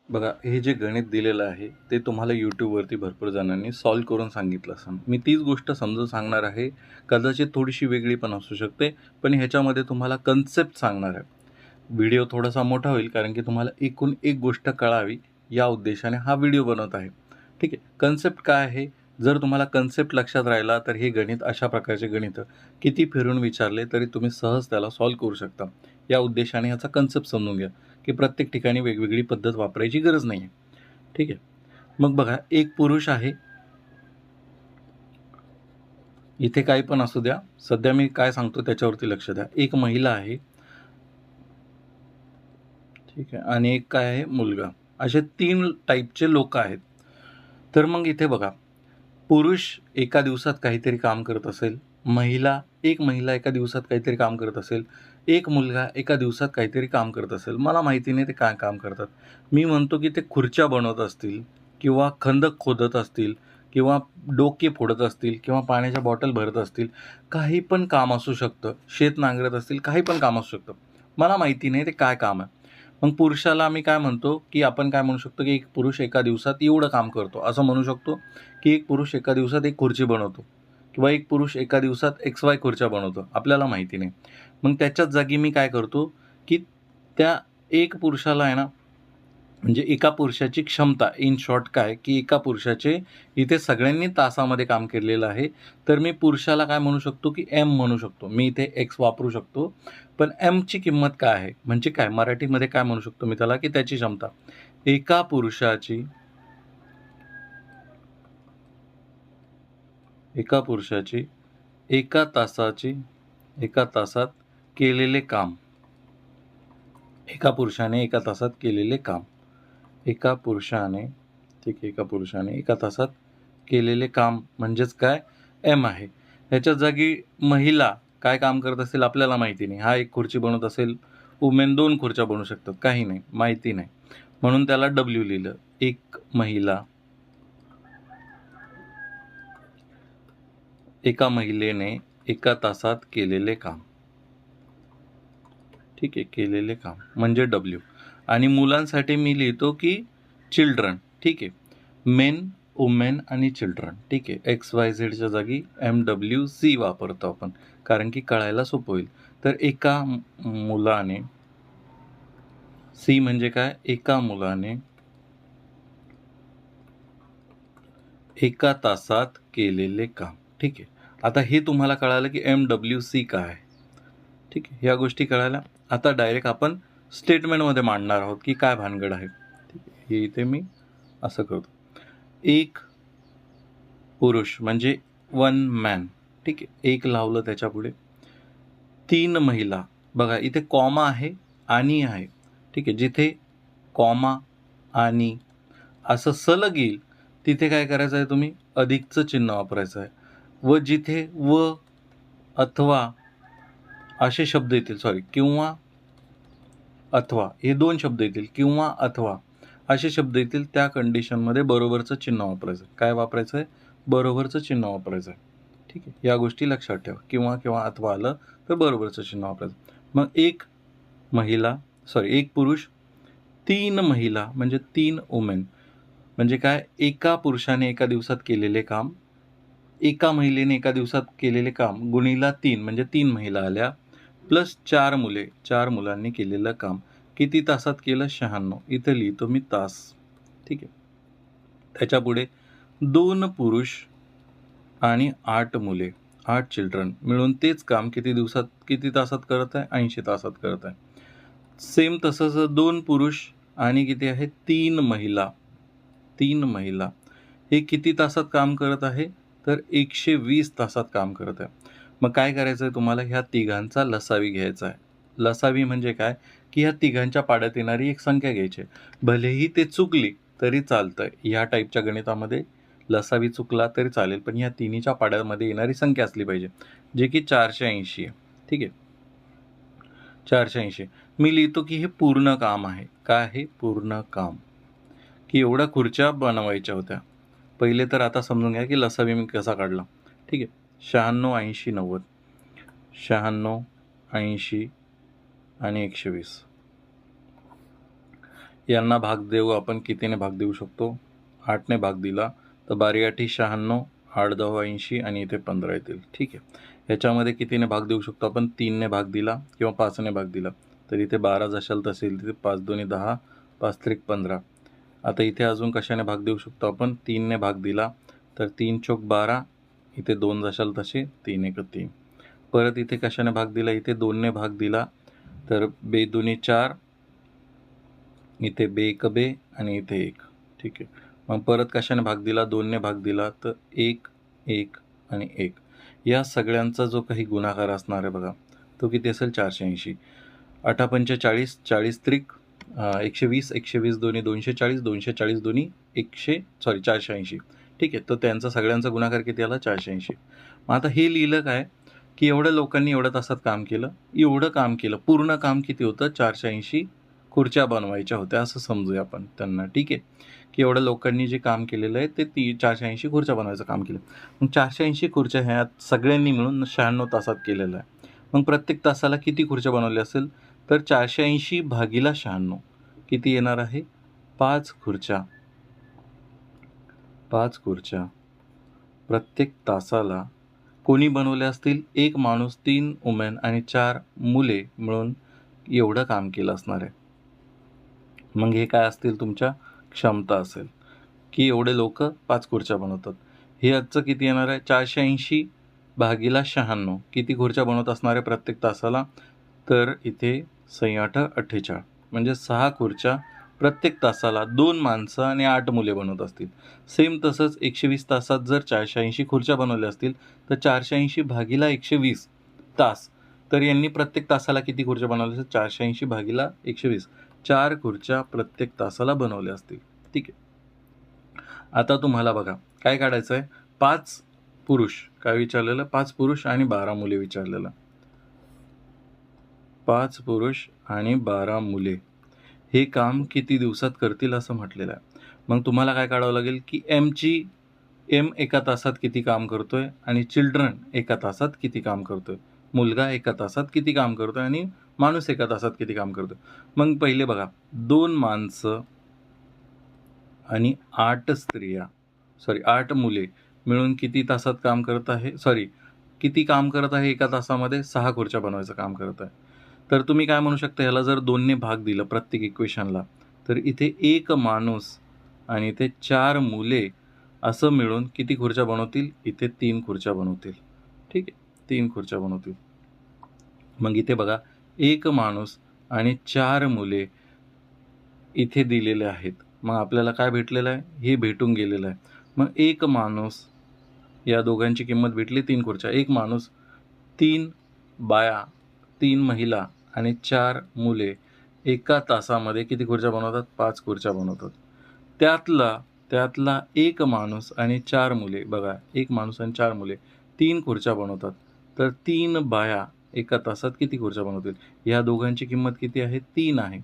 बघा, हे जे गणित दिलेलं आहे, ते तुम्हाला YouTubeवरती भरपूर जणांनी सॉल्व्ह करून सांगितलं असेल. मी तीच गोष्ट समजून सांगणार आहे. कदाचित थोडीशी वेगळी पण असू शकते, पण ह्याच्यामध्ये तुम्हाला कन्सेप्ट सांगणार आहे. व्हिडिओ थोडासा मोठा होईल, कारण की तुम्हाला एकूण एक गोष्ट कळावी, या उद्देशाने हा व्हिडिओ बनवत आहे. ठीक आहे. कन्सेप्ट काय आहे? जर तुम्हाला कन्सेप्ट लक्षात राहिला, तर हे गणित अशा प्रकारचे गणितं किती फिरून विचारले, तरी तुम्ही सहज त्याला सॉल्व्ह करू शकता. या उद्देशाने ह्याचा कन्सेप्ट समजून घ्या. की प्रत्येक ठिकाणी वेगवेगळी पद्धत वापरायची गरज नाही आहे. ठीक आहे. मग बघा, एक पुरुष आहे. इथे काही पण असू द्या. सध्या मी काय सांगतो त्याच्यावरती लक्ष द्या. एक महिला आहे. ठीक आहे. आणि एक काय आहे? मुलगा. असे 3 टाईपचे लोकं आहेत. तर मग इथे बघा, पुरुष एका दिवसात काहीतरी काम करत असेल. एक महिला एका दिवसात काहीतरी काम करत असेल. एक मुलगा एका दिवसात काहीतरी काम करत असेल. मला माहिती नाही ते काय काम करतात. मी म्हणतो की ते खुर्च्या बनवत असतील किंवा खंदक खोदत असतील किंवा डोके फोडत असतील किंवा पाण्याच्या बॉटल भरत असतील. काही पण काम असू शकतं. शेत नांगरत असतील. काही पण काम असू शकतं. मला माहिती नाही ते काय काम आहे. मग पुरुषाला आम्ही काय म्हणतो, की आपण काय म्हणू शकतो, की एक पुरुष एका दिवसात एवढं काम करतो. असं म्हणू शकतो, की एक पुरुष एका दिवसात एक खुर्ची बनवतो किंवा एक पुरुष एका दिवसात XY खुर्च्या बनवतो. आपल्याला माहिती नाही. मग त्याच्याच जागी मी काय करतो, की त्या एक पुरुषाला आहे ना, म्हणजे एका पुरुषाची क्षमता इन शॉर्ट काय, की एका पुरुषाचे इथे सगळ्यांनी तासामध्ये काम केलेलं आहे. तर मी पुरुषाला काय म्हणू शकतो, की एम म्हणू शकतो. मी इथे एक्स वापरू शकतो. पण एमची किंमत काय आहे? म्हणजे काय मराठीमध्ये काय म्हणू शकतो मी त्याला, की त्याची क्षमता. एका पुरुषाची एका पुरुषाची एका तासाची एका तासात केलेले काम. एका पुरुषाने एका तासात केलेले काम. एका पुरुषाने ठीक आहे, एका पुरुषाने एका तासात केलेले काम म्हणजेच काय? एम आहे. ह्याच्या जागी महिला काय काम करत असेल आपल्याला माहिती नाही. हा एक खुर्ची बनवत असेल, वुमेन 2 खुर्च्या बनवू शकतात. काही नाही, माहिती नाही. म्हणून त्याला डब्ल्यू लिहिलं. एक महिला एका महिलेने एका तासात केलेले काम. ठीक आहे, केलेले काम म्हणजे डब्ल्यू. आणि मुलांसाठी मी लिहितो की चिल्ड्रन. ठीक आहे. मेन, वुमेन आणि चिल्ड्रन. ठीक आहे. XYZच्या जागी MWC वापरतो आपण, कारण की कळायला सोपं होईल. तर एका मुलाने, सी म्हणजे काय? एका मुलाने एका तासात केलेले काम. ठीक आहे. आता हे तुम्हाला कळालं की MWC काय आहे. ठीक आहे. ह्या गोष्टी कळाल्या. आता डायरेक्ट आपण स्टेटमेंटमध्ये मांडणार आहोत की काय भानगड आहे. ठीक आहे. हे इथे मी असं करतो. एक पुरुष म्हणजे वन मॅन. ठीक आहे. एक लावलं त्याच्यापुढे. 3 महिला. बघा इथे कॉमा आहे, आणि आहे. ठीक आहे. जिथे कॉमा, आणि असं सलग येईल, तिथे काय करायचं आहे तुम्ही? अधिकचं चिन्ह वापरायचं आहे. व जिथे व, अथवा असे शब्द येतील, किंवा अथवा हे 2 शब्द येतील, किंवा अथवा असे शब्द येतील, त्या कंडिशनमध्ये बरोबरचं चिन्ह वापरायचं. काय वापरायचं आहे? बरोबरचं चिन्ह वापरायचं आहे. ठीक आहे. या गोष्टी लक्षात ठेवा. किंवा अथवा आलं तर बरोबरचं चिन्ह वापरायचं. मग एक पुरुष, 3 महिला म्हणजे 3 वुमेन. म्हणजे काय? एका पुरुषाने एका दिवसात केलेले काम, एका महिलेने एका दिवसात केलेले काम गुणिला 3 म्हणजे 3 महिला आल्या, प्लस 4 मुले, 4 मुलांनी केलेलं काम. किती तासात केलं? 96. इथं लिहितो मी तास. ठीक आहे. त्याच्यापुढे 2 पुरुष आणि 8 मुले, 8 चिल्ड्रन मिळून तेच काम किती तासात करत आहे? 80 तासात करत आहे. सेम तसंच 2 पुरुष आणि किती आहे? 3 महिला. 3 महिला हे किती तासात काम करत आहे? तर 120 तासात काम करत आहे. मग काय करायचं आहे तुम्हाला? ह्या तिघांचा लसावी घ्यायचा आहे. लसावी म्हणजे काय? की ह्या तिघांच्या पाड्यात येणारी एक संख्या घ्यायची आहे. भलेही ते चुकली तरी चालतंय. ह्या टाईपच्या गणितामध्ये लसावी चुकला तरी चालेल, पण ह्या तिन्हीच्या पाड्यामध्ये येणारी संख्या असली पाहिजे, जे की 480 आहे. ठीक आहे. 480. मी लिहितो की हे पूर्ण काम आहे. काय आहे? पूर्ण काम. की एवढ्या खुर्च्या बनवायच्या होत्या. पहिले तर आता समजून घ्या की लसावी मी कसा काढला. ठीक आहे. 96, 80, 90. 96, 80 आणि 120. यांना भाग देऊ आपण कितीने भाग देऊ शकतो? 8ने भाग दिला तर 12×8 96, 8×10 80 आणि इथे 15 येतील. ठीक आहे. ह्याच्यामध्ये कितीने भाग देऊ शकतो आपण? 3ने भाग दिला किंवा 5ने भाग दिला तर इथे 12 जशाल तसे येईल. तिथे 5 दोन्ही 10, 5 त्रिक 15. आता इथे अजून कशाने भाग देऊ शकतो आपण? 3ने भाग दिला तर 3 चोक 12, इथे 2 जशाल तसे, 3 एक 3. परत इथे कशाने भाग दिला? इथे 2ने भाग दिला तर बे दोन्ही 4, इथे बे एक बे आणि इथे 1. ठीक आहे. मग परत कशाने भाग दिला? 2ने भाग दिला तर 1, 1 आणि 1. या सगळ्यांचा जो काही गुणाकार असणार आहे बघा, तो किती असेल? 480. 8×5 40, 40 त्रिक 120, 120 दोन्ही 240, 240 दोन्ही 480. ठीक आहे. तर त्यांचा सगळ्यांचा गुणाकार किती आला? 480. मग आता हे लिहिलं काय की एवढ्या लोकांनी एवढ्या तासात काम केलं, एवढं काम केलं. पूर्ण काम किती होतं? 480 खुर्च्या बनवायच्या होत्या असं समजूया आपण त्यांना. ठीक आहे. की एवढ्या लोकांनी जे काम केलेलं आहे ते 480 खुर्च्या बनवायचं काम केलं. मग 480 खुर्च्या ह्या सगळ्यांनी मिळून 96 तासात केलेलं आहे. मग प्रत्येक तासाला किती खुर्च्या बनवल्या असेल? तर 480 भागिला 96 किती येणार आहे? 5 खुर्च्या. 5 खुर्च्या प्रत्येक तासाला कोणी बनवल्या असतील? एक माणूस, 3 वुमेन आणि 4 मुले मिळून एवढं काम केलं असणार आहे. मग हे काय असतील? तुमच्या क्षमता असेल की एवढे लोक 5 खुर्च्या बनवतात. हे आजचं किती येणार आहे? 480 भागिला 96 किती खुर्च्या बनवत असणार आहे प्रत्येक तासाला? तर इथे 6×8 48 म्हणजे 6 खुर्च्या प्रत्येक तासाला 2 माणसं आणि 8 मुले बनवत असतील. सेम तसंच 120 तासात जर 480 खुर्च्या बनवल्या असतील तर 480 भागिला 120 तास. तर यांनी प्रत्येक तासाला किती खुर्च्या बनवल्या असतील? 480 भागिला 120 4 खुर्च्या प्रत्येक तासाला बनवल्या असतील. ठीक आहे. आता तुम्हाला बघा काय काढायचं आहे? 5 पुरुष काय विचारलेलं? 5 पुरुष आणि 12 मुले विचारलेलं. 5 पुरुष आणि 12 मुले हे काम किती दिवसात करतील असं म्हटलेलं आहे. मग तुम्हाला काय काढावं लागेल की एम एका तासात किती काम करतोय आणि चिल्ड्रन एका तासात किती काम करतोय, मुलगा एका तासात किती काम करतोय आणि माणूस एका तासात किती काम करतोय. मग पहिले बघा 2 माणसं आणि 8 मुले मिळून किती तासात काम करत आहे? किती काम करत आहे एका तासामध्ये? 6 खुर्च्या बनवायचं काम करत आहे. तर तुम्ही काय म्हणू शकता? ह्याला जर 2ने भाग दिलं प्रत्येक इक्वेशनला तर इथे 1 माणूस आणि इथे 4 मुले असं मिळून किती खुर्च्या बनवतील? इथे 3 खुर्च्या बनवतील. ठीक आहे. 3 खुर्च्या बनवतील. मग इथे बघा 1 माणूस आणि 4 मुले इथे दिलेले आहेत. मग आपल्याला काय भेटलेलं आहे? हे भेटून गेलेलं आहे. मग 1 माणूस, या दोघांची किंमत भेटली 3 खुर्च्या. 1 माणूस, 3 बाया, 3 महिला आणि 4 मुले एका तासामध्ये किती खुर्च्या बनवतात? 5 खुर्च्या बनवतात. त्यातला 1 माणूस आणि 4 मुले बघा 1 माणूस आणि 4 मुले 3 खुर्च्या बनवतात. तर 3 बाया एका तासात किती खुर्च्या बनवतील? ह्या दोघांची किंमत किती आहे? 3 आहे.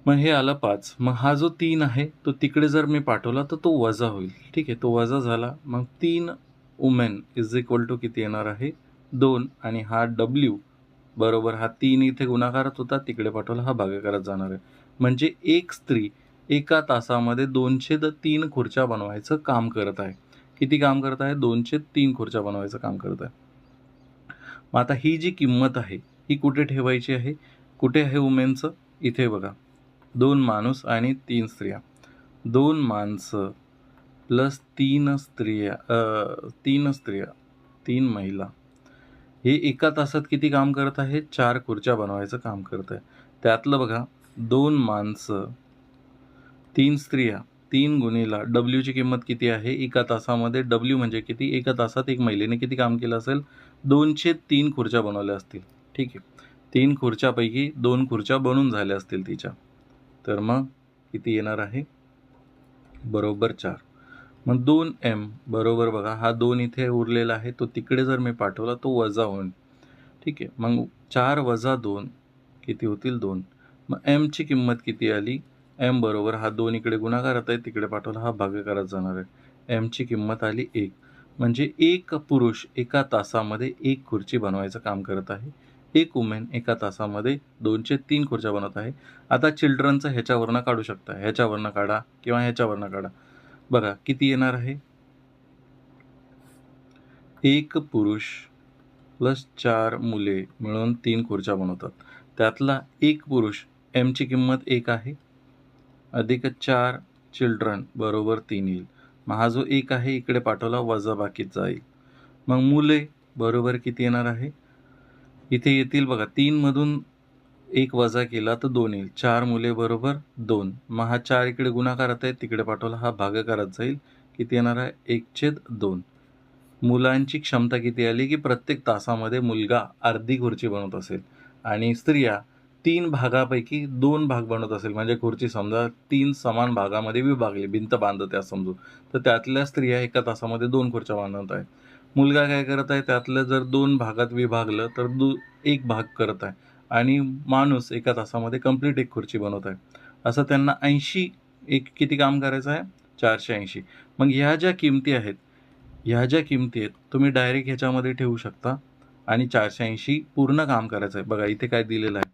मग हे आलं 5. मग हा जो 3 आहे तो तिकडे जर मी पाठवला तर तो वजा होईल. ठीक आहे. तो वजा झाला. मग 3 वुमेन इज इक्वल टू किती येणार आहे? 2 आणि हा W बरोबर हा 3 इथे गुणाकारात होता, तिकडे पाठवला हा भागाकारात जाणार आहे. म्हणजे एक स्त्री एका तासामध्ये 203 खुर्च्या बनवायचं काम करत आहे. किती काम करत आहे? 203 खुर्च्या बनवायचं काम करत आहे. मग आता ही जी किंमत आहे ही कुठे ठेवायची आहे? कुठे आहे वुमेनचं? इथे बघा 2 माणूस आणि 3 स्त्रिया. 2 माणसं प्लस 3 स्त्रिया 3 महिला हे एका तासात किती काम करत आहे? 4 खुर्च्या बनवायचं काम करत आहे. त्यातलं बघा 2 माणसं, 3 स्त्रिया, 3 गुणिला Wची किंमत किती आहे एका तासामध्ये? W म्हणजे किती? एका तासात एक महिलेने किती काम केलं असेल? 203 खुर्च्या बनवल्या असतील. ठीक आहे. 3 खुर्च्यापैकी 2 खुर्च्या बनून झाल्या असतील तिच्या. तर मग किती येणार आहे? बरोबर 4. मग 2M बरोबर बघा हा 2 इथे उरलेला आहे तो तिकडे जर मी पाठवला तो वजा होईल. ठीक आहे. मग 4 वजा 2 किती होतील? 2. मग Mची किंमत किती आली? M बरोबर हा 2 इकडे गुणाकारात आहे तिकडे पाठवला हा भागाकारात जाणार आहे. Mची किंमत आली 1. म्हणजे एक पुरुष एका तासामध्ये 1 खुर्ची बनवायचं काम करत आहे. एक वुमेन एका तासामध्ये 203 खुर्च्या बनवत आहे. आता चिल्ड्रनचं ह्याच्यावरनं काढू शकता, ह्याच्यावरनं काढा किंवा ह्याच्यावरनं काढा. बघा किती येणार आहे? एक पुरुष प्लस 4 मुले मिळून 3 खुर्च्या बनवतात. त्यातला एक पुरुष एमची किंमत 1 आहे, अधिक 4 चिल्ड्रन बरोबर 3 येईल. मग हा जो 1 आहे इकडे पाठवला वजाबाकीत जाईल. मग मुले बरोबर किती येणार आहे? इथे येतील बघा, 3 मधून 1 वजा केला तर 2 येईल. 4 मुले बरोबर 2. मग हा 4 इकडे गुणाकारात आहे, तिकडे पाठवला, हा भागाकारात जाईल. किती येणार आहे? 1/2. मुलांची क्षमता किती आली की प्रत्येक तासामध्ये मुलगा अर्धी खुर्ची बनवत असेल आणि स्त्रिया 3 भागापैकी 2 भाग बनवत असेल. म्हणजे खुर्ची समजा 3 समान भागामध्ये विभागली, भिंत बांधत आहे समजू, तर त्यातल्या स्त्रिया एका तासामध्ये 2 खुर्च्या बांधत आहेत. मुलगा काय करत आहे? त्यातलं जर 2 भागात विभागलं तर 1 भाग करत आहे आणि माणूस एका तासामध्ये कंप्लीट एक खुर्ची बनवत आहे. असं त्यांना 80 एक किती काम करायचं आहे? 480. मग ह्या ज्या किमती आहेत, तुम्ही डायरेक्ट ह्याच्यामध्ये ठेवू शकता आणि 480 पूर्ण काम करायचं आहे. बघा इथे काय दिलेलं आहे,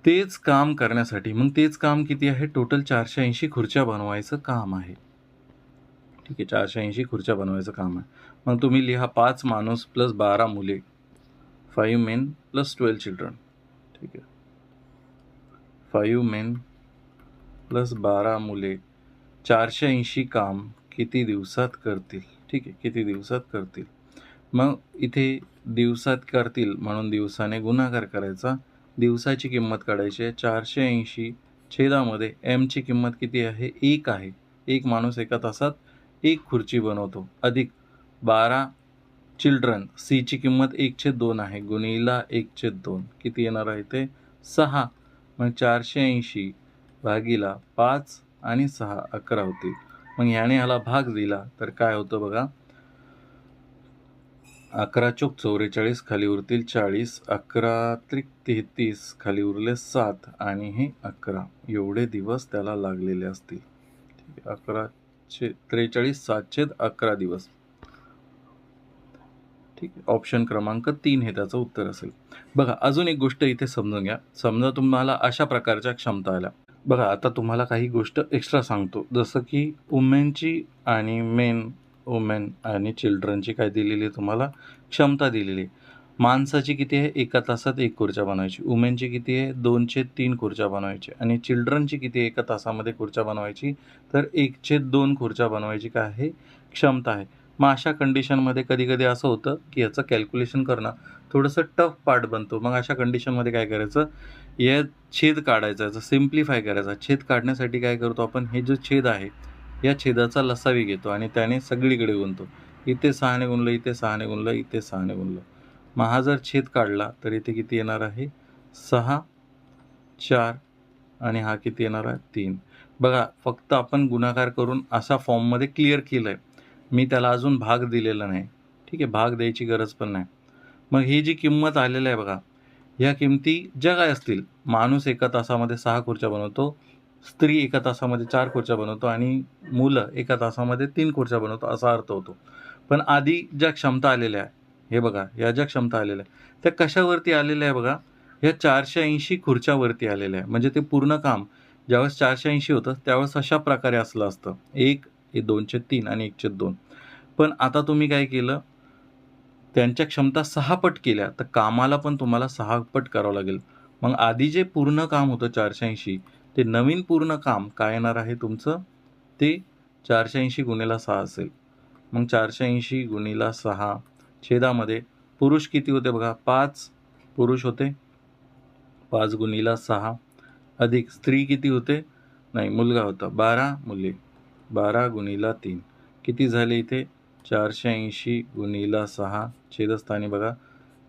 तेच काम करण्यासाठी. मग तेच काम किती आहे? टोटल 480 खुर्च्या बनवायचं काम आहे. ठीक आहे, 480 खुर्च्या बनवायचं काम आहे. मग तुम्ही लिहा 5 माणूस प्लस 12 मुले, 5 मेन प्लस 12 चिल्ड्रन. ठीक आहे, 5 मेन प्लस 12 मुले 480 काम किती दिवसात करतील? ठीक आहे, किती दिवसात करतील? मग इथे दिवसात करतील म्हणून दिवसाने गुणाकार करायचा. दिवसाची किंमत काढायची आहे. 480 छेदामध्ये एमची किंमत किती आहे? 1 आहे. एक माणूस एका तासात 1 खुर्ची बनवतो, अधिक 12 चिल्ड्रन, सीची किंमत 1/2 आहे, गुणिला 1/2 किती येणार आहे? ते 6. मग 480 भागीला 5 आणि 6 11 होतील. मग ह्याने ह्याला भाग दिला तर काय होतं बघा, 11 चोक 44, खाली उरतील 40, 11 त्रिक 33, खाली उरले 7 आणि हे 11. एवढे दिवस त्याला लागलेले असतील. ठीक आहे, 43 7/11 दिवस. ठीक आहे, ऑप्शन क्रमांक 3 हे त्याचं उत्तर असेल. बघा अजून एक गोष्ट इथे समजून घ्या. समजा तुम्हाला अशा प्रकारच्या क्षमता आल्या. बघा आता तुम्हाला काही गोष्ट एक्स्ट्रा सांगतो, जसं की वुमेनची आणि वुमेन आणि चिल्ड्रनची काय दिलेली आहे तुम्हाला? क्षमता दिलेली आहे. माणसाची किती आहे? एका तासात 1 खुर्च्या बनवायची. वुमेनची किती आहे? 2/3 खुर्च्या बनवायची. आणि चिल्ड्रनची किती आहे? एका तासामध्ये खुर्च्या बनवायची, तर 1/2 खुर्च्या बनवायची काय आहे? क्षमता आहे. मग अशा कंडिशनमध्ये कधी-कधी असं होतं की याचं कॅल्क्युलेशन करणं थोडंसं टफ पार्ट बनतो. मग अशा कंडिशनमध्ये काय करायचं? या छेद काढायचा, याचा सिम्प्लिफाय करायचा. छेद काढण्यासाठी काय करतो आपण? हे जो छेद आहे, या छेदाचा लसावी घेतो आणि त्याने सगळीकडे गुणतो. इथे 6 ने गुणलं, इथे 6 ने गुणलं, इथे 6 ने गुणलं. मग हा जर छेद काढला तर इथे किती येणार आहे? 6, 4 आणि हा किती येणार आहे? 3. बघा फक्त आपण गुणाकार करून असा फॉर्ममध्ये क्लिअर केलं आहे. मी त्याला अजून भाग दिलेला नाही. ठीक आहे, भाग द्यायची गरज पण नाही. मग ही जी किंमत आलेली आहे बघा, ह्या किमती ज्या काय असतील, माणूस एका तासामध्ये 6 खुर्च्या बनवतो, स्त्री एका तासामध्ये 4 खुर्च्या बनवतो आणि मुलं एका तासामध्ये 3 खुर्च्या बनवतो, असा अर्थ होतो. पण आधी ज्या क्षमता आलेल्या आहे, हे बघा, या ज्या क्षमता आलेल्या आहे त्या कशावरती आलेल्या आहे बघा, ह्या 480 खुर्च्यावरती आलेल्या आहे. म्हणजे ते पूर्ण काम ज्यावेळेस 480 होतं त्यावेळेस अशा प्रकारे असलं असतं, 1 हे 2/3 आणि 1/2. पण आता तुम्ही काय केलं? त्यांच्या क्षमता 6 पट केल्या, तर कामाला पण तुम्हाला 6 पट करावं लागेल. मग आधी जे पूर्ण काम होतं 480, ते नवीन पूर्ण काम काय येणार आहे तुमचं? ते 480 गुणिला 6 असेल. मग 480 गुणिला 6 छेदामध्ये पुरुष किती होते बघा? 5 पुरुष होते. 5 गुणिला 6 अधिक स्त्री किती होते? नाही, मुलगा होता. 12 मुले. 12 गुणिला 3 किती झाले इथे? 480 गुणिला 6 छेदस्थानी बघा,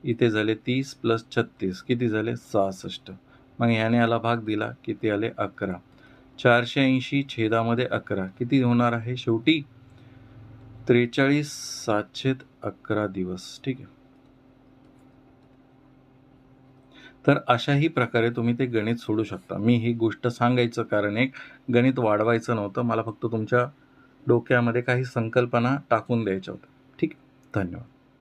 इथे झाले 30 प्लस 36 किती झाले? 66. मग ह्याने याला भाग दिला, किती आले? 11. 480 छेदामध्ये 11 किती होणार आहे शेवटी? 43 7/11 दिवस. ठीक आहे. तर अशाही प्रकारे तुम्ही ते गणित सोडू शकता. मी ही गोष्ट सांगायचं कारण एक गणित वाढवायचं नव्हतं, मला फक्त तुमच्या डोक्यामध्ये काही संकल्पना टाकून द्यायच्या होत्या. ठीक आहे, धन्यवाद.